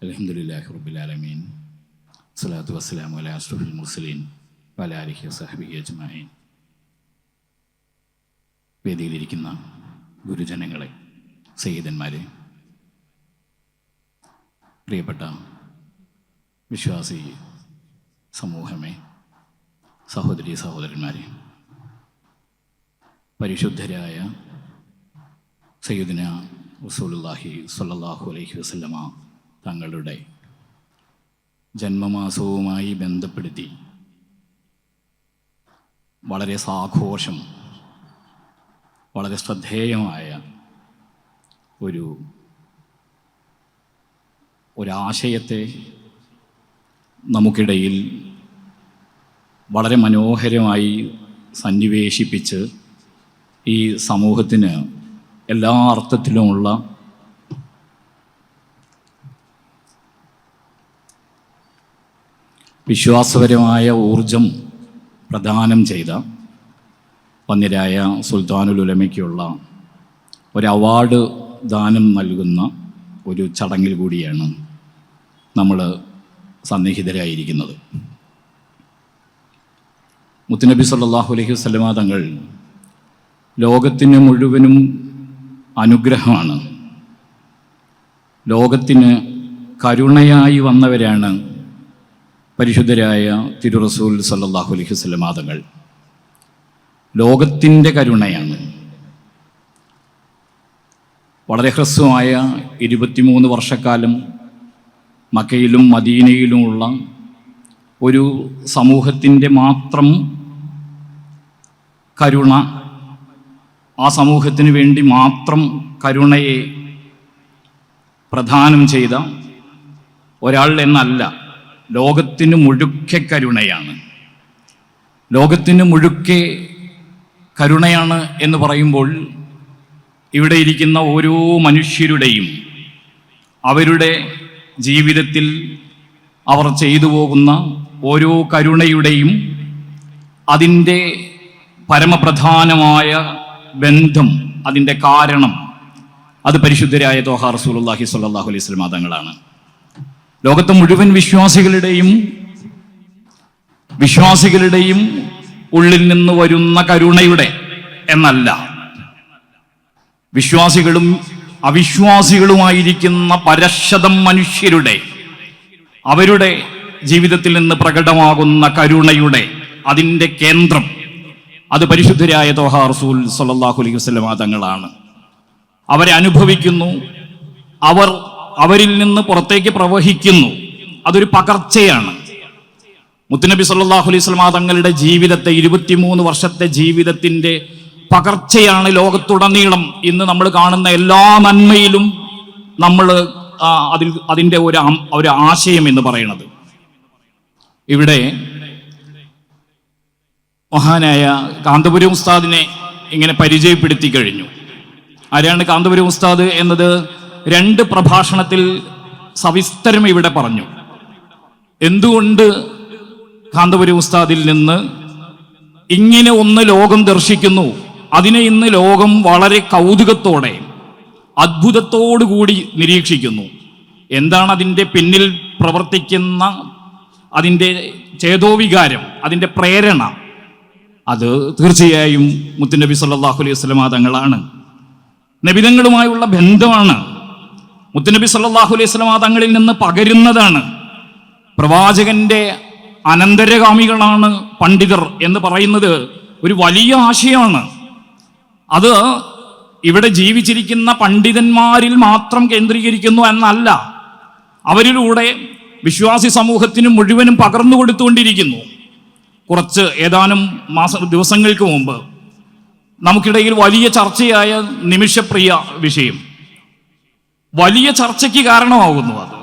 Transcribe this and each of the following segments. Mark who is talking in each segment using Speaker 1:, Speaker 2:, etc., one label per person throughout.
Speaker 1: അൽഹംദുലില്ലാഹി റബ്ബിൽ ആലമീൻ സ്വലാത്തു വസ്സലാമു അലാ അഷ്റഫിൽ മുർസലീൻ വഅലാ ആലിഹി വസഹ്ബിഹി അജ്മഈൻ. വേദിയിലിരിക്കുന്ന ഗുരുജനങ്ങളെ, സയ്യിദന്മാരെ, പ്രിയപ്പെട്ട വിശ്വാസി സമൂഹമേ, സഹോദരീ സഹോദരന്മാരെ, പരിശുദ്ധരായ സയ്യിദുനാ റസൂലുള്ളാഹി സ്വല്ലല്ലാഹു അലൈഹി വസല്ലമ തങ്ങളുടെ ജന്മമാസവുമായി ബന്ധപ്പെടുത്തി വളരെ സാഘോഷം, വളരെ ശ്രദ്ധേയമായ ഒരാശയത്തെ നമുക്കിടയിൽ വളരെ മനോഹരമായി സന്നിവേശിപ്പിച്ച് ഈ സമൂഹത്തിന് എല്ലാ അർത്ഥത്തിലുമുള്ള വിശ്വാസപരമായ ഊർജം പ്രദാനം ചെയ്ത വന്ദ്യരായ സുൽത്താനുൽ ഉലമയ്ക്കുള്ള ഒരു അവാർഡ് ദാനം നൽകുന്ന ഒരു ചടങ്ങിൽ കൂടിയാണ് നമ്മൾ സന്നിഹിതരായിരിക്കുന്നത്. മുത്തുനബി സല്ലല്ലാഹു അലൈഹി വസല്ലമ തങ്ങൾ ലോകത്തിന് മുഴുവനും അനുഗ്രഹമാണ്. ലോകത്തിന് കരുണയായി വന്നവരാണ് പരിശുദ്ധരായ തിരു റസൂൽ സല്ലല്ലാഹു അലൈഹി വസല്ലമ തങ്ങൾ. ലോകത്തിൻ്റെ കരുണയാണ്. വളരെ ഹ്രസ്വമായ 23 വർഷക്കാലം മക്കയിലും മദീനയിലുമുള്ള ഒരു സമൂഹത്തിൻ്റെ മാത്രം കരുണ, ആ സമൂഹത്തിന് വേണ്ടി മാത്രം കരുണയെ പ്രദാനം ചെയ്ത ഒരാൾ എന്നല്ല, ലോകത്തിന് മുഴുക്കെ കരുണയാണ്. ലോകത്തിന് മുഴുക്കെ കരുണയാണ് എന്ന് പറയുമ്പോൾ ഇവിടെ ഇരിക്കുന്ന ഓരോ മനുഷ്യരുടെയും അവരുടെ ജീവിതത്തിൽ അവർ ചെയ്തു പോകുന്ന ഓരോ കരുണയുടെയും അതിൻ്റെ പരമപ്രധാനമായ ബന്ധം, അതിൻ്റെ കാരണം, അത് പരിശുദ്ധരായ ത്വാഹ റസൂലുള്ളാഹി സ്വല്ലല്ലാഹു അലൈഹി വസല്ലം തങ്ങളാണ്. ലോകത്തെ മുഴുവൻ വിശ്വാസികളുടെയും ഉള്ളിൽ നിന്ന് വരുന്ന കരുണയുടെ എന്നല്ല, വിശ്വാസികളും അവിശ്വാസികളുമായിരിക്കുന്ന പരശതം മനുഷ്യരുടെ അവരുടെ ജീവിതത്തിൽ നിന്ന് പ്രകടമാകുന്ന കരുണയുടെ അതിൻ്റെ കേന്ദ്രം, അത് പരിശുദ്ധരായ ത്വാഹ റസൂൽ സ്വല്ലല്ലാഹു അലൈഹി വസല്ലം തങ്ങളാണ്. അവരെ അനുഭവിക്കുന്നു, അവരിൽ നിന്ന് പുറത്തേക്ക് പ്രവഹിക്കുന്നു. അതൊരു പകർച്ചയാണ്. മുത്തുനബി സല്ലല്ലാഹു അലൈഹി വസല്ലം തങ്ങളുടെ ജീവിതത്തെ, 23 വർഷത്തെ ജീവിതത്തിൻ്റെ പകർച്ചയാണ് ലോകത്തുടനീളം ഇന്ന് നമ്മൾ കാണുന്ന എല്ലാ നന്മയിലും നമ്മൾ അതിൻ്റെ ഒരു ആശയം എന്ന് പറയുന്നത്. ഇവിടെ മഹാനായ കാന്തപുരം ഉസ്താദിനെ ഇങ്ങനെ പരിചയപ്പെടുത്തി കഴിഞ്ഞു. ആരാണ് കാന്തപുരം ഉസ്താദ് എന്നത് 2 പ്രഭാഷണത്തിൽ സവിസ്തരം ഇവിടെ പറഞ്ഞു. എന്തുകൊണ്ട് കാന്തപുരം ഉസ്താദിൽ നിന്ന് ഇങ്ങനെ ഒന്ന് ലോകം ദർശിക്കുന്നു, അതിനെ ഇന്ന് ലോകം വളരെ കൗതുകത്തോടെ, അത്ഭുതത്തോടുകൂടി നിരീക്ഷിക്കുന്നു. എന്താണ് അതിൻ്റെ പിന്നിൽ പ്രവർത്തിക്കുന്ന അതിൻ്റെ ചേതോവികാരം, അതിൻ്റെ പ്രേരണ? അത് തീർച്ചയായും മുത്തുനബി സല്ലല്ലാഹു അലൈഹി വസല്ലം തങ്ങളാണ്. നബിതങ്ങളുമായുള്ള ബന്ധമാണ്. മുത്തുനബി സല്ലല്ലാഹു അലൈഹി വസല്ലം തങ്ങളിൽ നിന്ന് പകരുന്നതാണ്. പ്രവാചകന്റെ അനന്തരഗാമികളാണ് പണ്ഡിതർ എന്ന് പറയുന്നത് ഒരു വലിയ ആശയമാണ്. അത് ഇവിടെ ജീവിച്ചിരിക്കുന്ന പണ്ഡിതന്മാരിൽ മാത്രം കേന്ദ്രീകരിക്കുന്നു എന്നല്ല, അവരിലൂടെ വിശ്വാസി സമൂഹത്തിന് മുഴുവനും പകർന്നു കൊടുത്തുകൊണ്ടിരിക്കുന്നു. ഏതാനും ദിവസങ്ങൾക്ക് മുമ്പ് നമുക്കിടയിൽ വലിയ ചർച്ചയായ നിമിഷപ്രിയ വിഷയം വലിയ ചർച്ചയ്ക്ക് കാരണമാകുന്നു. അത്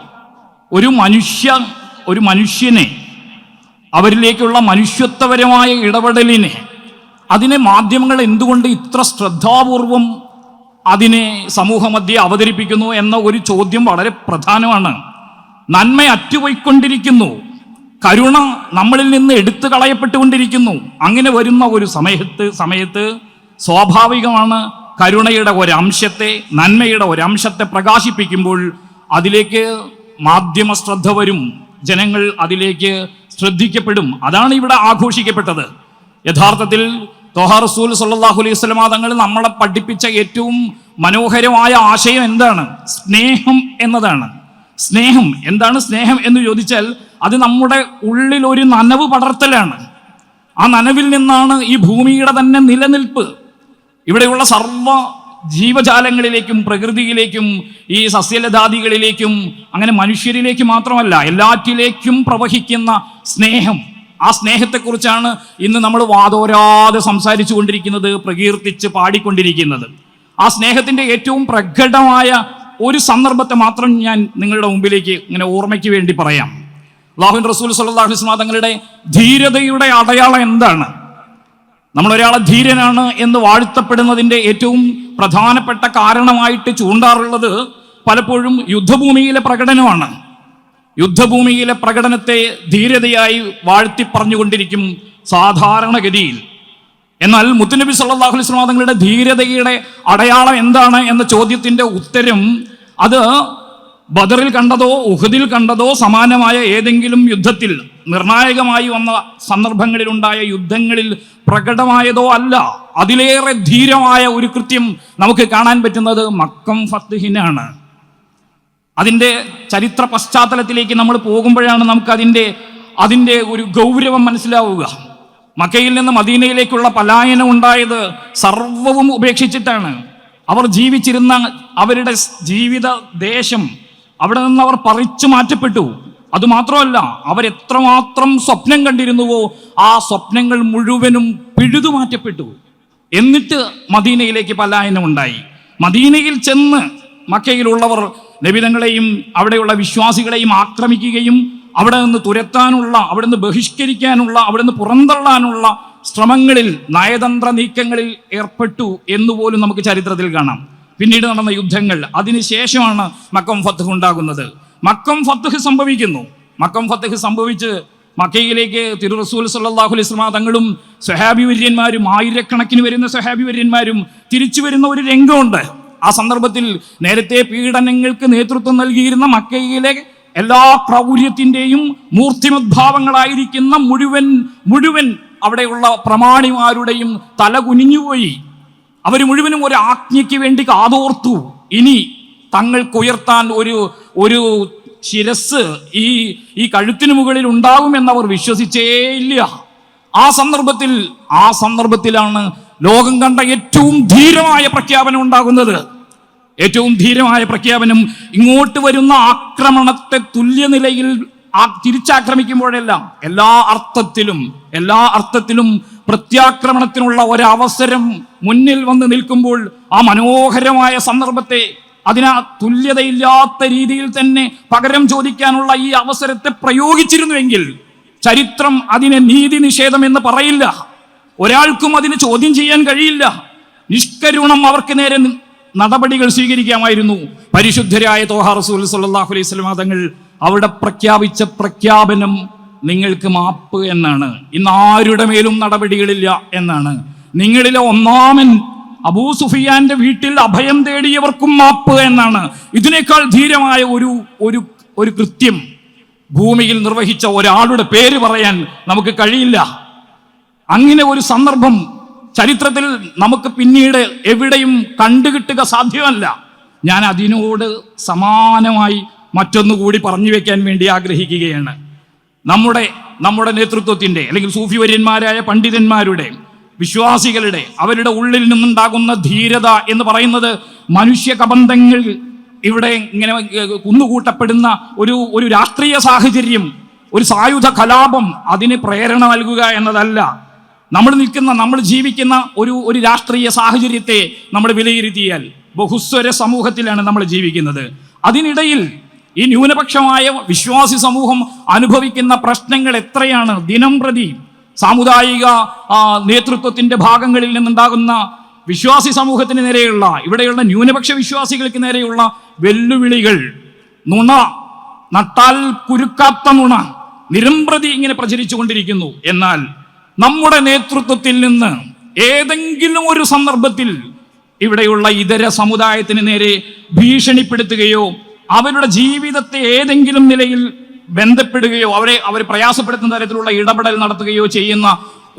Speaker 1: ഒരു മനുഷ്യനെ, അവരിലേക്കുള്ള മനുഷ്യത്വപരമായ ഇടപെടലിനെ, അതിനെ മാധ്യമങ്ങൾ എന്തുകൊണ്ട് ഇത്ര ശ്രദ്ധാപൂർവം അതിനെ സമൂഹമധ്യേ അവതരിപ്പിക്കുന്നു എന്ന ഒരു ചോദ്യം വളരെ പ്രധാനമാണ്. നന്മ അറ്റുപോയിക്കൊണ്ടിരിക്കുന്നു, കരുണ നമ്മളിൽ നിന്ന് എടുത്തു കളയപ്പെട്ടുകൊണ്ടിരിക്കുന്നു. അങ്ങനെ വരുന്ന ഒരു സമയത്ത് സ്വാഭാവികമാണ് കരുണയുടെ ഒരംശത്തെ, നന്മയുടെ ഒരംശത്തെ പ്രകാശിപ്പിക്കുമ്പോൾ അതിലേക്ക് മാധ്യമ ശ്രദ്ധ വരും, ജനങ്ങൾ അതിലേക്ക് ശ്രദ്ധിക്കപ്പെടും. അതാണ് ഇവിടെ ആഘോഷിക്കപ്പെട്ടത്. യഥാർത്ഥത്തിൽ ത്വഹ റസൂൽ സല്ലല്ലാഹു അലൈഹി വസല്ലമ തങ്ങൾ നമ്മളെ പഠിപ്പിച്ച ഏറ്റവും മനോഹരമായ ആശയം എന്താണ്? സ്നേഹം എന്നതാണ്. സ്നേഹം എന്താണ്? സ്നേഹം എന്ന് ചോദിച്ചാൽ അത് നമ്മുടെ ഉള്ളിൽ ഒരു നനവ് പടർത്തലാണ്. ആ നനവിൽ നിന്നാണ് ഈ ഭൂമിയുടെ തന്നെ നിലനിൽപ്പ്. ഇവിടെയുള്ള സർവ്വ ജീവജാലങ്ങളിലേക്കും പ്രകൃതിയിലേക്കും ഈ സസ്യലതാദികളിലേക്കും അങ്ങനെ മനുഷ്യരിലേക്ക് മാത്രമല്ല എല്ലാറ്റിലേക്കും പ്രവഹിക്കുന്ന സ്നേഹം. ആ സ്നേഹത്തെക്കുറിച്ചാണ് ഇന്ന് നമ്മൾ വാതോരാതെ സംസാരിച്ചു കൊണ്ടിരിക്കുന്നത്, പ്രകീർത്തിച്ച് പാടിക്കൊണ്ടിരിക്കുന്നത്. ആ സ്നേഹത്തിൻ്റെ ഏറ്റവും പ്രകടമായ ഒരു സന്ദർഭത്തെ മാത്രം ഞാൻ നിങ്ങളുടെ മുമ്പിലേക്ക് ഇങ്ങനെ ഓർമ്മയ്ക്ക് വേണ്ടി പറയാം. അല്ലാഹുവിൻ്റെ റസൂൽ സല്ലല്ലാഹു അലൈഹി വസല്ലം തങ്ങളുടെ ധീരതയുടെ അടയാളം എന്താണ്? നമ്മളൊരാളെ ധീരനാണ് എന്ന് വാഴ്ത്തപ്പെടുന്നതിൻ്റെ ഏറ്റവും പ്രധാനപ്പെട്ട കാരണമായിട്ട് ചൂണ്ടാറുള്ളത് പലപ്പോഴും യുദ്ധഭൂമിയിലെ പ്രകടനമാണ്. യുദ്ധഭൂമിയിലെ പ്രകടനത്തെ ധീരതയായി വാഴ്ത്തി പറഞ്ഞുകൊണ്ടിരിക്കും സാധാരണഗതിയിൽ. എന്നാൽ മുത്തുനബി സല്ലല്ലാഹു അലൈഹി വസല്ലം തങ്ങളുടെ ധീരതയുടെ അടയാളം എന്താണ് എന്ന ചോദ്യത്തിൻ്റെ ഉത്തരം അത് ബദറിൽ കണ്ടതോ ഉഹദിൽ കണ്ടതോ സമാനമായ ഏതെങ്കിലും യുദ്ധത്തിൽ നിർണായകമായി വന്ന സന്ദർഭങ്ങളിലുണ്ടായ യുദ്ധങ്ങളിൽ പ്രകടമായതോ അല്ല. അതിലേറെ ധീരമായ ഒരു കൃത്യം നമുക്ക് കാണാൻ പറ്റുന്നത് മക്കം ഫത്ഹിനാണ്. അതിൻ്റെ ചരിത്ര പശ്ചാത്തലത്തിലേക്ക് നമ്മൾ പോകുമ്പോഴാണ് നമുക്ക് അതിൻ്റെ ഒരു ഗൗരവം മനസ്സിലാവുക. മക്കയിൽ നിന്ന് മദീനയിലേക്കുള്ള പലായനം ഉണ്ടായത് സർവവും ഉപേക്ഷിച്ചിട്ടാണ്. അവർ ജീവിച്ചിരുന്ന അവരുടെ ജീവിത ദേശം അവിടെ നിന്ന് അവർ പറിച്ചു മാറ്റപ്പെട്ടു. അതുമാത്രമല്ല, അവരെത്രമാത്രം സ്വപ്നം കണ്ടിരുന്നുവോ ആ സ്വപ്നങ്ങൾ മുഴുവനും പിഴുതു മാറ്റപ്പെട്ടു. എന്നിട്ട് മദീനയിലേക്ക് പലായനം ഉണ്ടായി. മദീനയിൽ ചെന്ന് മക്കയിലുള്ളവർ നബിതങ്ങളെയും അവിടെയുള്ള വിശ്വാസികളെയും ആക്രമിക്കുകയും അവിടെ നിന്ന് തുരത്താനുള്ള, അവിടെ നിന്ന് ബഹിഷ്കരിക്കാനുള്ള, അവിടെ നിന്ന് പുറന്തള്ളാനുള്ള ശ്രമങ്ങളിൽ നയതന്ത്ര നീക്കങ്ങളിൽ ഏർപ്പെട്ടു എന്നുപോലും നമുക്ക് ചരിത്രത്തിൽ കാണാം. പിന്നീട് നടന്ന യുദ്ധങ്ങൾ, അതിനുശേഷമാണ് മക്കം ഫത്ഹ് ഉണ്ടാകുന്നത്. മക്കം ഫത്ഹ് സംഭവിക്കുന്നു. മക്കം ഫത്ഹ് സംഭവിച്ച് മക്കയിലേക്ക് തിരു റസൂൽ സല്ലല്ലാഹു അലൈഹി വസല്ലം തങ്ങളും സ്വഹാബി വര്യന്മാരും ആയിരക്കണക്കിന് വരുന്ന സ്വഹാബി വര്യന്മാരും തിരിച്ചു വരുന്ന ഒരു രംഗമുണ്ട്. ആ സന്ദർഭത്തിൽ നേരത്തെ പീഡനങ്ങൾക്ക് നേതൃത്വം നൽകിയിരുന്ന മക്കയിലെ എല്ലാ ക്രൗര്യത്തിൻ്റെയും മൂർത്തിമദ്ഭാവങ്ങളായിരിക്കുന്ന മുഴുവൻ അവിടെയുള്ള പ്രമാണിമാരുടെയും തല കുനിഞ്ഞുപോയി. അവർ മുഴുവനും ഒരു ആജ്ഞയ്ക്ക് വേണ്ടി കാതോർത്തു. ഇനി തങ്ങൾക്കുയർത്താൻ ഒരു ശിരസ് ഈ കഴുത്തിന് മുകളിൽ ഉണ്ടാകുമെന്നവർ വിശ്വസിച്ചേയില്ല. ആ സന്ദർഭത്തിലാണ് ലോകം കണ്ട ഏറ്റവും ധീരമായ പ്രഖ്യാപനം ഉണ്ടാകുന്നത്. ഏറ്റവും ധീരമായ പ്രഖ്യാപനം ഇങ്ങോട്ട് വരുന്ന ആക്രമണത്തെ തുല്യനിലയിൽ തിരിച്ചാക്രമിക്കുമ്പോഴെല്ലാം എല്ലാ അർത്ഥത്തിലും പ്രത്യാക്രമണത്തിനുള്ള ഒരവസരം മുന്നിൽ വന്ന് നിൽക്കുമ്പോൾ ആ മനോഹരമായ സന്ദർഭത്തെ അതിനാ തുല്യതയില്ലാത്ത രീതിയിൽ തന്നെ പകരം ചോദിക്കാനുള്ള ഈ അവസരത്തെ പ്രയോഗിച്ചിരുന്നുവെങ്കിൽ ചരിത്രം അതിനെ നീതി നിഷേധം എന്ന് പറയില്ല. ഒരാൾക്കും അതിന് ചോദ്യം ചെയ്യാൻ കഴിയില്ല. നിഷ്കരുണം അവർക്ക് നേരെ നടപടികൾ സ്വീകരിക്കാമായിരുന്നു. പരിശുദ്ധരായ ത്വഹ റസൂൽ സല്ലല്ലാഹു അലൈഹി വസല്ലം തങ്ങൾ അവിടെ പ്രഖ്യാപിച്ച പ്രഖ്യാപനം നിങ്ങൾക്ക് മാപ്പ് എന്നാണ്. ഇന്ന് ആരുടെ മേലും നടപടികളില്ല എന്നാണ്. നിങ്ങളിലെ ഒന്നാമൻ അബൂ സുഫിയാന്റെ വീട്ടിൽ അഭയം തേടിയവർക്കും മാപ്പ് എന്നാണ്. ഇതിനേക്കാൾ ധീരമായ ഒരു കൃത്യം ഭൂമിയിൽ നിർവഹിച്ച ഒരാളുടെ പേര് പറയാൻ നമുക്ക് കഴിയില്ല. അങ്ങനെ ഒരു സന്ദർഭം ചരിത്രത്തിൽ നമുക്ക് പിന്നീട് എവിടെയും കണ്ടുകിട്ടുക സാധ്യമല്ല. ഞാൻ അതിനോട് സമാനമായി മറ്റൊന്നുകൂടി പറഞ്ഞു വെക്കാൻ വേണ്ടി ആഗ്രഹിക്കുകയാണ്. നമ്മുടെ നേതൃത്വത്തിൻ്റെ അല്ലെങ്കിൽ സൂഫി വര്യന്മാരായ പണ്ഡിതന്മാരുടെ വിശ്വാസികളുടെ അവരുടെ ഉള്ളിൽ നിന്നുണ്ടാകുന്ന ധീരത എന്ന് പറയുന്നത് മനുഷ്യ കബന്ധങ്ങൾ ഇവിടെ ഇങ്ങനെ കുന്നുകൂട്ടപ്പെടുന്ന ഒരു രാഷ്ട്രീയ സാഹചര്യം, ഒരു സായുധ കലാപം അതിന് പ്രേരണ നൽകുക എന്നതല്ല. നമ്മൾ ജീവിക്കുന്ന ഒരു രാഷ്ട്രീയ സാഹചര്യത്തെ നമ്മൾ വിലയിരുത്തിയാൽ ബഹുസ്വര സമൂഹത്തിലാണ് നമ്മൾ ജീവിക്കുന്നത്. അതിനിടയിൽ ഈ ന്യൂനപക്ഷമായ വിശ്വാസി സമൂഹം അനുഭവിക്കുന്ന പ്രശ്നങ്ങൾ എത്രയാണ് ദിനം പ്രതി. സാമുദായിക നേതൃത്വത്തിന്റെ ഭാഗങ്ങളിൽ നിന്നുണ്ടാകുന്ന വിശ്വാസി സമൂഹത്തിന് നേരെയുള്ള, ഇവിടെയുള്ള ന്യൂനപക്ഷ വിശ്വാസികൾക്ക് നേരെയുള്ള വെല്ലുവിളികൾ, നുണ, നട്ടാൽ കുരുക്കാത്ത നുണ നിരമ്പ്രതി ഇങ്ങനെ പ്രചരിച്ചു കൊണ്ടിരിക്കുന്നു. എന്നാൽ നമ്മുടെ നേതൃത്വത്തിൽ നിന്ന് ഏതെങ്കിലും ഒരു സന്ദർഭത്തിൽ ഇവിടെയുള്ള ഇതര സമുദായത്തിന് നേരെ ഭീഷണിപ്പെടുത്തുകയോ അവരുടെ ജീവിതത്തെ ഏതെങ്കിലും നിലയിൽ ബന്ധപ്പെടുകയോ അവരെ പ്രയാസപ്പെടുത്തുന്ന തരത്തിലുള്ള ഇടപെടൽ നടത്തുകയോ ചെയ്യുന്ന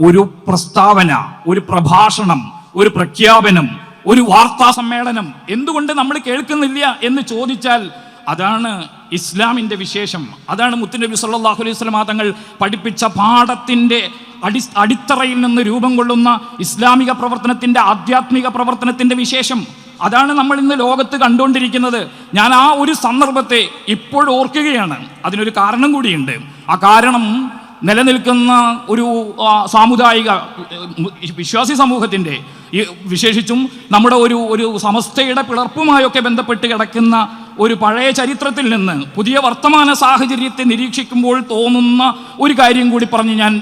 Speaker 1: ഒരു പ്രസ്താവന, ഒരു പ്രഭാഷണം, ഒരു പ്രഖ്യാപനം, ഒരു വാർത്താ സമ്മേളനം എന്തുകൊണ്ട് നമ്മൾ കേൾക്കുന്നില്ല എന്ന് ചോദിച്ചാൽ അതാണ് ഇസ്ലാമിൻ്റെ വിശേഷം. അതാണ് മുത്തുനബി സല്ലല്ലാഹു അലൈഹി വസല്ലം തങ്ങൾ പഠിപ്പിച്ച പാഠത്തിൻ്റെ അടിത്തറയിൽ നിന്ന് രൂപം കൊള്ളുന്ന ഇസ്ലാമിക പ്രവർത്തനത്തിൻ്റെ, ആധ്യാത്മിക പ്രവർത്തനത്തിൻ്റെ വിശേഷം. അതാണ് നമ്മൾ ഇന്ന് ലോകത്ത് കണ്ടുകൊണ്ടിരിക്കുന്നത്. ഞാൻ ആ ഒരു സന്ദർഭത്തെ ഇപ്പോൾ ഓർക്കുകയാണ്. അതിനൊരു കാരണം കൂടിയുണ്ട്. ആ കാരണം നിലനിൽക്കുന്ന ഒരു സാമുദായിക വിശ്വാസി സമൂഹത്തിൻ്റെ, വിശേഷിച്ചും നമ്മുടെ ഒരു സമസ്തയുടെ പിളർപ്പുമായൊക്കെ ബന്ധപ്പെട്ട് കിടക്കുന്ന ഒരു പഴയ ചരിത്രത്തിൽ നിന്ന് പുതിയ വർത്തമാന സാഹചര്യത്തെ നിരീക്ഷിക്കുമ്പോൾ തോന്നുന്ന ഒരു കാര്യം കൂടി പറഞ്ഞ് ഞാൻ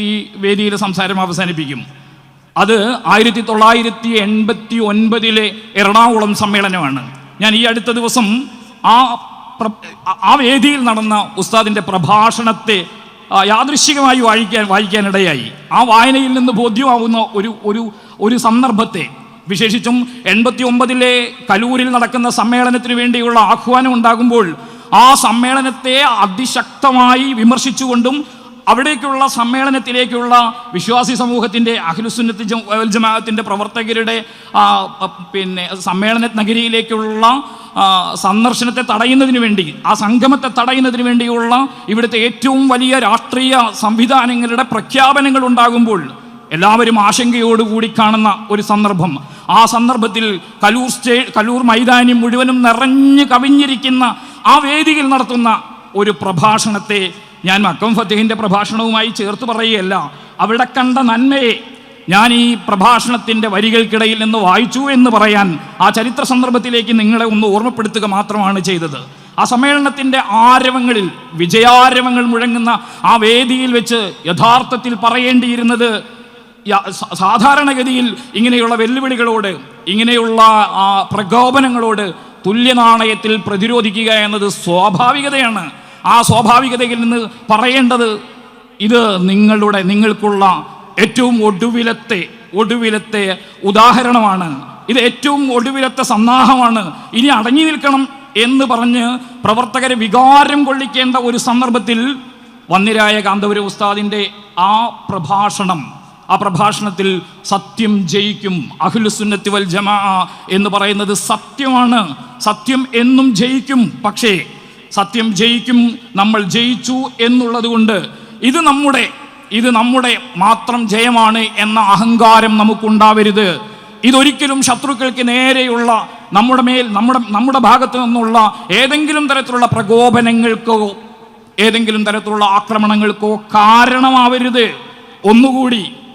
Speaker 1: ഈ വേദിയിലെ സംസാരം അവസാനിപ്പിക്കും. അത് 1989 എറണാകുളം സമ്മേളനമാണ്. ഞാൻ ഈ അടുത്ത ദിവസം ആ വേദിയിൽ നടന്ന ഉസ്താദിൻ്റെ പ്രഭാഷണത്തെ യാദൃശ്ചികമായി വായിക്കാനിടയായി. ആ വായനയിൽ നിന്ന് ബോധ്യമാവുന്ന ഒരു സന്ദർഭത്തെ, വിശേഷിച്ചും 89 കലൂരിൽ നടക്കുന്ന സമ്മേളനത്തിന് വേണ്ടിയുള്ള ആഹ്വാനം ഉണ്ടാകുമ്പോൾ ആ സമ്മേളനത്തെ അതിശക്തമായി വിമർശിച്ചുകൊണ്ടും അവിടേക്കുള്ള സമ്മേളനത്തിലേക്കുള്ള വിശ്വാസി സമൂഹത്തിൻ്റെ, അഹ്ലുസുന്നത്ത് വൽ ജമാഅത്തിൻ്റെ പ്രവർത്തകരുടെ സമ്മേളന നഗരിയിലേക്കുള്ള സന്ദർശനത്തെ തടയുന്നതിന് വേണ്ടി, ആ സംഗമത്തെ തടയുന്നതിന് വേണ്ടിയുള്ള ഇവിടുത്തെ ഏറ്റവും വലിയ രാഷ്ട്രീയ സംവിധാനങ്ങളുടെ പ്രഖ്യാപനങ്ങൾ ഉണ്ടാകുമ്പോൾ എല്ലാവരും ആശങ്കയോടുകൂടി കാണുന്ന ഒരു സന്ദർഭം. ആ സന്ദർഭത്തിൽ കലൂർ മൈതാനി മുഴുവനും നിറഞ്ഞു കവിഞ്ഞിരിക്കുന്ന ആ വേദിയിൽ നടത്തുന്ന ഒരു പ്രഭാഷണത്തെ ഞാൻ മക്കം ഫത്തഹിൻ്റെ പ്രഭാഷണവുമായി ചേർത്ത് പറയുകയല്ല. അവിടെ കണ്ട നന്മയെ ഞാൻ ഈ പ്രഭാഷണത്തിൻ്റെ വരികൾക്കിടയിൽ നിന്ന് വായിച്ചു എന്ന് പറയാൻ ആ ചരിത്ര സന്ദർഭത്തിലേക്ക് നിങ്ങളെ ഒന്ന് ഓർമ്മപ്പെടുത്തുക മാത്രമാണ് ചെയ്തത്. ആ സമ്മേളനത്തിൻ്റെ ആരവങ്ങളിൽ, വിജയാരവങ്ങൾ മുഴങ്ങുന്ന ആ വേദിയിൽ വെച്ച് യഥാർത്ഥത്തിൽ പറയേണ്ടിയിരുന്നത്, സാധാരണഗതിയിൽ ഇങ്ങനെയുള്ള വെല്ലുവിളികളോട്, ഇങ്ങനെയുള്ള പ്രകോപനങ്ങളോട് തുല്യനാണയത്തിൽ പ്രതിരോധിക്കുക എന്നത് സ്വാഭാവികതയാണ്. ആ സ്വാഭാവികതയിൽ നിന്ന് പറയേണ്ടത്, ഇത് നിങ്ങൾക്കുള്ള ഏറ്റവും ഒടുവിലത്തെ ഉദാഹരണമാണ്, ഇത് ഏറ്റവും ഒടുവിലത്തെ സന്നാഹമാണ്, ഇനി അടങ്ങി നിൽക്കണം എന്ന് പറഞ്ഞ് പ്രവർത്തകരെ വികാരം കൊള്ളിക്കേണ്ട ഒരു സന്ദർഭത്തിൽ വന്നിരായ കാന്തപുരം ഉസ്താദിൻ്റെ ആ പ്രഭാഷണത്തിൽ സത്യം ജയിക്കും, അഹ്ലുസുന്നത്തി വൽ ജമാഅ എന്ന് പറയുന്നത് സത്യമാണ്, സത്യം എന്നും ജയിക്കും. പക്ഷേ സത്യം ജയിക്കും, നമ്മൾ ജയിച്ചു എന്നുള്ളത് കൊണ്ട് ഇത് നമ്മുടെ മാത്രം ജയമാണ് എന്ന അഹങ്കാരം നമുക്കുണ്ടാവരുത്. ഇതൊരിക്കലും ശത്രുക്കൾക്ക് നേരെയുള്ള നമ്മുടെ ഭാഗത്തു നിന്നുള്ള ഏതെങ്കിലും തരത്തിലുള്ള പ്രകോപനങ്ങൾക്കോ ഏതെങ്കിലും തരത്തിലുള്ള ആക്രമണങ്ങൾക്കോ കാരണമാവരുത്.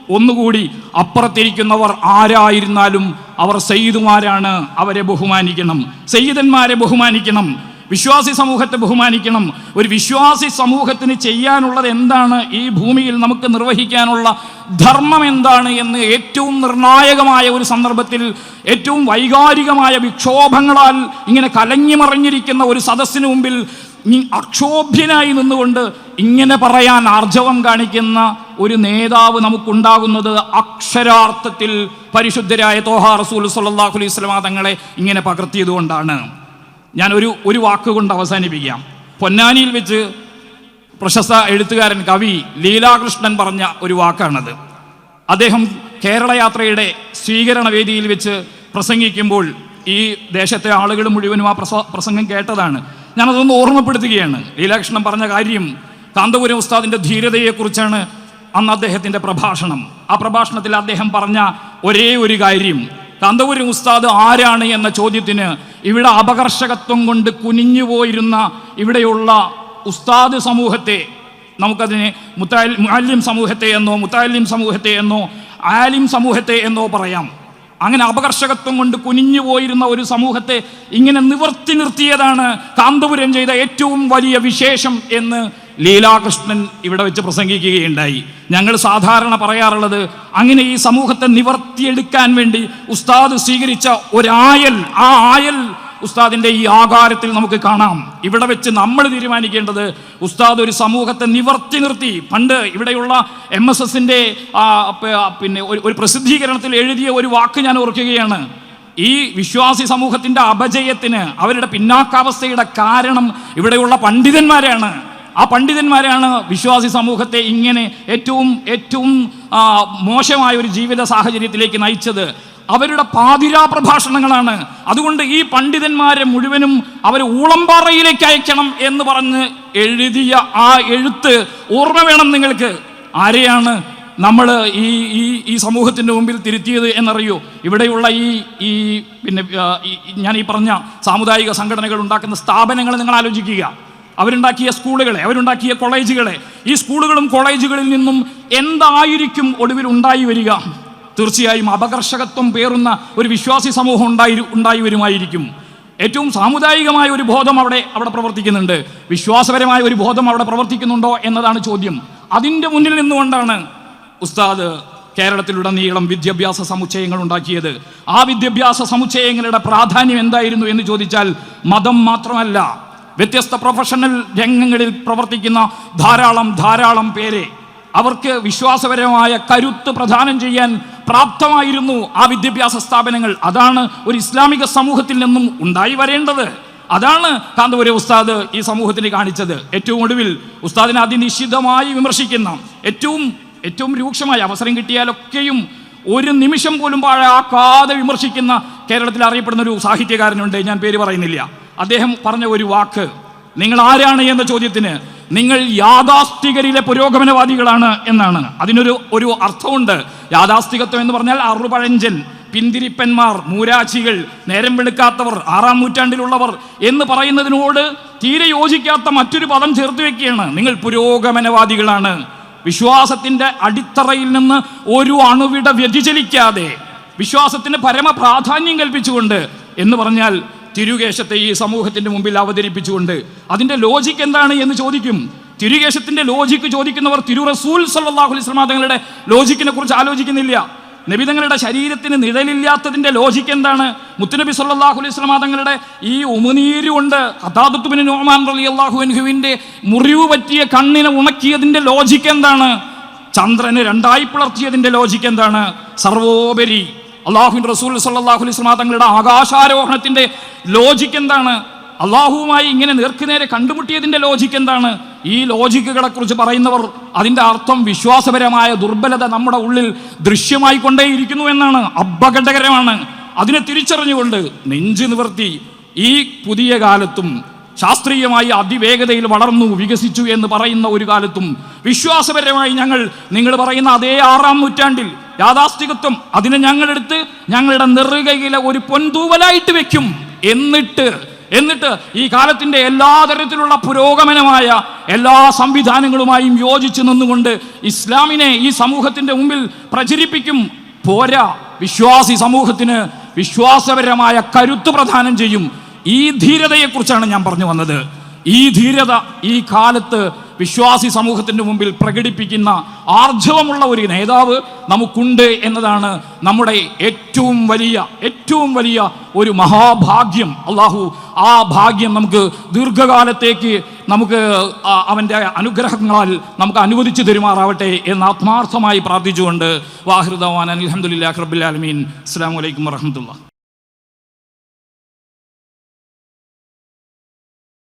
Speaker 1: ഒന്നുകൂടി അപ്പുറത്തിരിക്കുന്നവർ ആരായിരുന്നാലും അവർ സയ്യിദുമാരാണ്, അവരെ ബഹുമാനിക്കണം, സയ്യിദന്മാരെ ബഹുമാനിക്കണം, വിശ്വാസി സമൂഹത്തെ ബഹുമാനിക്കണം. ഒരു വിശ്വാസി സമൂഹത്തിന് ചെയ്യാനുള്ളത് എന്താണ്, ഈ ഭൂമിയിൽ നമുക്ക് നിർവഹിക്കാനുള്ള ധർമ്മം എന്താണ് എന്ന് ഏറ്റവും നിർണായകമായ ഒരു സന്ദർഭത്തിൽ, ഏറ്റവും വൈകാരികമായ വിക്ഷോഭങ്ങളാൽ ഇങ്ങനെ കലങ്ങിമറിഞ്ഞിരിക്കുന്ന ഒരു സദസ്സിന് മുമ്പിൽ അക്ഷോഭ്യനായി നിന്നുകൊണ്ട് ഇങ്ങനെ പറയാൻ ആർജവം കാണിക്കുന്ന ഒരു നേതാവ് നമുക്കുണ്ടാകുന്നത് അക്ഷരാർത്ഥത്തിൽ പരിശുദ്ധരായ ത്വാഹ റസൂൽ സ്വല്ലല്ലാഹു അലൈഹി വസല്ലം തങ്ങളെ ഇങ്ങനെ പകർത്തിയതുകൊണ്ടാണ്. ഞാൻ ഒരു വാക്കുകൊണ്ട് അവസാനിപ്പിക്കാം. പൊന്നാനിയിൽ വെച്ച് പ്രശസ്ത എഴുത്തുകാരൻ, കവി ലീലാകൃഷ്ണൻ പറഞ്ഞ ഒരു വാക്കാണത്. അദ്ദേഹം കേരള യാത്രയുടെ സ്വീകരണ വേദിയിൽ വെച്ച് പ്രസംഗിക്കുമ്പോൾ ഈ ദേശത്തെ ആളുകൾ മുഴുവനും ആ പ്രസംഗം കേട്ടതാണ്. ഞാനതൊന്ന് ഓർമ്മപ്പെടുത്തുകയാണ്. ലീലാകൃഷ്ണൻ പറഞ്ഞ കാര്യം, കാന്തപുരം ഉസ്താദിൻ്റെ ധീരതയെക്കുറിച്ചാണ് അന്ന് അദ്ദേഹത്തിൻ്റെ പ്രഭാഷണം. ആ പ്രഭാഷണത്തിൽ അദ്ദേഹം പറഞ്ഞ ഒരേ ഒരു കാര്യം, കാന്തപുരം ഉസ്താദ് ആരാണ് എന്ന ചോദ്യത്തിന് ഇവിടെ അപകർഷകത്വം കൊണ്ട് കുനിഞ്ഞുപോയിരുന്ന ഇവിടെയുള്ള ഉസ്താദ് സമൂഹത്തെ, നമുക്കതിനെ മുഅല്ലിം സമൂഹത്തെ എന്നോ മുതഅല്ലിം സമൂഹത്തെ എന്നോ ആലിം സമൂഹത്തെ എന്നോ പറയാം. അങ്ങനെ അപകർഷകത്വം കൊണ്ട് കുനിഞ്ഞു പോയിരുന്ന ഒരു സമൂഹത്തെ ഇങ്ങനെ നിവർത്തി നിർത്തിയതാണ് കാന്തപുരം ചെയ്ത ഏറ്റവും വലിയ വിശേഷം എന്ന് ലീലാകൃഷ്ണൻ ഇവിടെ വെച്ച് പ്രസംഗിക്കുകയുണ്ടായി. ഞങ്ങൾ സാധാരണ പറയാറുള്ളത്, അങ്ങനെ ഈ സമൂഹത്തെ നിവർത്തിയെടുക്കാൻ വേണ്ടി ഉസ്താദ് സ്വീകരിച്ച ഒരായൽ, ആ ആയൽ ഉസ്താദിൻ്റെ ഈ ആകാരത്തിൽ നമുക്ക് കാണാം. ഇവിടെ വെച്ച് നമ്മൾ തീരുമാനിക്കേണ്ടത്, ഉസ്താദ് ഒരു സമൂഹത്തെ നിവർത്തി നിർത്തി. പണ്ട് ഇവിടെയുള്ള MSSൻ്റെ ഒരു പ്രസിദ്ധീകരണത്തിൽ എഴുതിയ ഒരു വാക്ക് ഞാൻ ഓർക്കുകയാണ്. ഈ വിശ്വാസി സമൂഹത്തിന്റെ അപജയത്തിന്, അവരുടെ പിന്നാക്കാവസ്ഥയുടെ കാരണം ഇവിടെയുള്ള പണ്ഡിതന്മാരാണ്. ആ പണ്ഡിതന്മാരാണ് വിശ്വാസി സമൂഹത്തെ ഇങ്ങനെ ഏറ്റവും മോശമായ ഒരു ജീവിത സാഹചര്യത്തിലേക്ക് നയിച്ചത്. അവരുടെ പാതിരാ പ്രഭാഷണങ്ങളാണ്. അതുകൊണ്ട് ഈ പണ്ഡിതന്മാരെ മുഴുവനും അവർ ഊളംപാറയിലേക്ക് അയക്കണം എന്ന് പറഞ്ഞ് എഴുതിയ ആ എഴുത്ത് ഓർമ്മ വേണം നിങ്ങൾക്ക്. ആരെയാണ് നമ്മൾ ഈ സമൂഹത്തിൻ്റെ മുമ്പിൽ തിരുത്തിയത് എന്നറിയോ? ഇവിടെയുള്ള ഈ ഞാൻ ഈ പറഞ്ഞ സാമുദായിക സംഘടനകൾ ഉണ്ടാക്കുന്ന സ്ഥാപനങ്ങൾ നിങ്ങൾ ആലോചിക്കുക. അവരുണ്ടാക്കിയ സ്കൂളുകളെ, അവരുണ്ടാക്കിയ കോളേജുകളെ, ഈ സ്കൂളുകളും കോളേജുകളിൽ നിന്നും എന്തായിരിക്കും ഒടുവിൽ ഉണ്ടായി വരിക? തീർച്ചയായും അപകർഷകത്വം പേറുന്ന ഒരു വിശ്വാസി സമൂഹം ഉണ്ടായി വരുമായിരിക്കും. ഏറ്റവും സാമുദായികമായ ഒരു ബോധം അവിടെ പ്രവർത്തിക്കുന്നുണ്ട്. വിശ്വാസപരമായ ഒരു ബോധം അവിടെ പ്രവർത്തിക്കുന്നുണ്ടോ എന്നതാണ് ചോദ്യം. അതിൻ്റെ മുന്നിൽ നിന്നുകൊണ്ടാണ് ഉസ്താദ് കേരളത്തിലുടനീളം വിദ്യാഭ്യാസ സമുച്ചയങ്ങൾ ഉണ്ടാക്കിയത്. ആ വിദ്യാഭ്യാസ സമുച്ചയങ്ങളുടെ പ്രാധാന്യം എന്തായിരുന്നു എന്ന് ചോദിച്ചാൽ മതം മാത്രമല്ല, വ്യത്യസ്ത പ്രൊഫഷണൽ രംഗങ്ങളിൽ പ്രവർത്തിക്കുന്ന ധാരാളം പേരെ അവർക്ക് വിശ്വാസപരമായ കരുത്ത് പ്രദാനം ചെയ്യാൻ പ്രാപ്തമായിരുന്നു ആ വിദ്യാഭ്യാസ സ്ഥാപനങ്ങൾ. അതാണ് ഒരു ഇസ്ലാമിക സമൂഹത്തിൽ നിന്നും ഉണ്ടായി വരേണ്ടത്. അതാണ് കാന്തപുരം ഉസ്താദ് ഈ സമൂഹത്തിന് കാണിച്ചത്. ഏറ്റവും ഒടുവിൽ ഉസ്താദിനെ അതിനിശ്ചിതമായി വിമർശിക്കുന്ന, ഏറ്റവും രൂക്ഷമായ അവസരം കിട്ടിയാലൊക്കെയും ഒരു നിമിഷം പോലും പാഴാക്കാതെ വിമർശിക്കുന്ന കേരളത്തിൽ അറിയപ്പെടുന്ന ഒരു സാഹിത്യകാരനുണ്ട്, ഞാൻ പേര് പറയുന്നില്ല. അദ്ദേഹം പറഞ്ഞ ഒരു വാക്ക്, നിങ്ങൾ ആരാണ് എന്ന ചോദ്യത്തിന് നിങ്ങൾ യാഥാസ്ഥികരിലെ പുരോഗമനവാദികളാണ് എന്നാണ്. അതിനൊരു അർത്ഥമുണ്ട്. യാഥാസ്ഥികത്വം എന്ന് പറഞ്ഞാൽ അറുപഴഞ്ചൻ, പിന്തിരിപ്പന്മാർ, മൂരാച്ചികൾ, നേരം വെളുക്കാത്തവർ, 6-ാം നൂറ്റാണ്ടിലുള്ളവർ എന്ന് പറയുന്നതിനോട് തീരെ യോജിക്കാത്ത മറ്റൊരു പദം ചേർത്ത് വെക്കുകയാണ്. നിങ്ങൾ പുരോഗമനവാദികളാണ്. വിശ്വാസത്തിന്റെ അടിത്തറയിൽ നിന്ന് ഒരു അണുവിട വ്യതിചലിക്കാതെ വിശ്വാസത്തിന് പരമപ്രാധാന്യം കൽപ്പിച്ചുകൊണ്ട് എന്ന് പറഞ്ഞാൽ തിരുകേശത്തെ ഈ സമൂഹത്തിന്റെ മുമ്പിൽ അവതരിപ്പിച്ചുകൊണ്ട് അതിന്റെ ലോജിക്ക് എന്താണ് എന്ന് ചോദിക്കും. തിരുകേശത്തിന്റെ ലോജിക്ക് ചോദിക്കുന്നവർ തിരു റസൂൽ സല്ലല്ലാഹു അലൈഹി വസല്ലം തങ്ങളുടെ ലോജിക്കിനെ കുറിച്ച് ആലോചിക്കുന്നില്ല. നബിതങ്ങളുടെ ശരീരത്തിന് നിഴലില്ലാത്തതിന്റെ ലോജിക്ക് എന്താണ്? മുത്തുനബി സല്ലല്ലാഹു അലൈഹി വസല്ലം തങ്ങളുടെ ഈ ഉമിനീര് കൊണ്ട് ഖതാദത്ത് ബിൻ നുഅ്മാൻ റളിയല്ലാഹു അൻഹുവിന്റെ മുറിവ് പറ്റിയ കണ്ണിനെ ഉണക്കിയതിന്റെ ലോജിക്ക് എന്താണ്? ചന്ദ്രനെ രണ്ടായി പിളർത്തിയതിന്റെ ലോജിക്ക് എന്താണ്? സർവോപരി അല്ലാഹുവിന്റെ റസൂൽ സല്ലല്ലാഹു അലൈഹി വസല്ലം തങ്ങളുടെ ആകാശാരോഹണത്തിന്റെ ലോജിക്ക് എന്താണ്? അള്ളാഹുവുമായി ഇങ്ങനെ നേർക്കുനേരെ കണ്ടുമുട്ടിയതിന്റെ ലോജിക്ക് എന്താണ്? ഈ ലോജിക്കുകളെ കുറിച്ച് പറയുന്നവർ അതിന്റെ അർത്ഥം വിശ്വാസപരമായ ദുർബലത നമ്മുടെ ഉള്ളിൽ ദൃശ്യമായി കൊണ്ടേയിരിക്കുന്നു എന്നാണ്. അപകടകരമാണ്. അതിനെ തിരിച്ചറിഞ്ഞുകൊണ്ട് നെഞ്ചു നിവർത്തി ഈ പുതിയ കാലത്തും ശാസ്ത്രീയമായി അതിവേഗതയിൽ വളർന്നു വികസിച്ചു എന്ന് പറയുന്ന ഒരു കാലത്തും വിശ്വാസപരമായി നിങ്ങൾ പറയുന്ന അതേ 6-ാം നൂറ്റാണ്ടിൽ യാഥാസ്ഥികത്വം അതിനെ ഞങ്ങളെടുത്ത് ഞങ്ങളുടെ നെറുകയിലെ ഒരു പൊൻതൂവലായിട്ട് വെക്കും. എന്നിട്ട് ഈ കാലത്തിന്റെ എല്ലാ തരത്തിലുള്ള പുരോഗമനമായ എല്ലാ സംവിധാനങ്ങളുമായും യോജിച്ചു നിന്നുകൊണ്ട് ഇസ്ലാമിനെ ഈ സമൂഹത്തിന്റെ മുമ്പിൽ പ്രചരിപ്പിക്കും. പോരാ, വിശ്വാസി സമൂഹത്തിന് വിശ്വാസപരമായ കരുത്ത് പ്രദാനം ചെയ്യും. ഈ ധീരതയെക്കുറിച്ചാണ് ഞാൻ പറഞ്ഞു വന്നത്. ഈ ധീരത ഈ കാലത്ത് വിശ്വാസി സമൂഹത്തിന്റെ മുമ്പിൽ പ്രകടിപ്പിക്കുന്ന ആർജവമുള്ള ഒരു നേതാവ് നമുക്കുണ്ട് എന്നതാണ് നമ്മുടെ ഏറ്റവും വലിയ ഒരു മഹാഭാഗ്യം. അള്ളാഹു ആ ഭാഗ്യം നമുക്ക് ദീർഘകാലത്തേക്ക് നമുക്ക് അവൻ്റെ അനുഗ്രഹങ്ങളാൽ നമുക്ക് അനുവദിച്ചു തരുമാറാവട്ടെ എന്ന് ആത്മാർത്ഥമായി പ്രാർത്ഥിച്ചുകൊണ്ട് വാഹിർ ദഅ്വാനാ അൽഹംദുലില്ലാഹി റബ്ബിൽ ആലമീൻ. അസ്സലാമു അലൈക്കും വറഹ്മത്തുള്ളാഹി.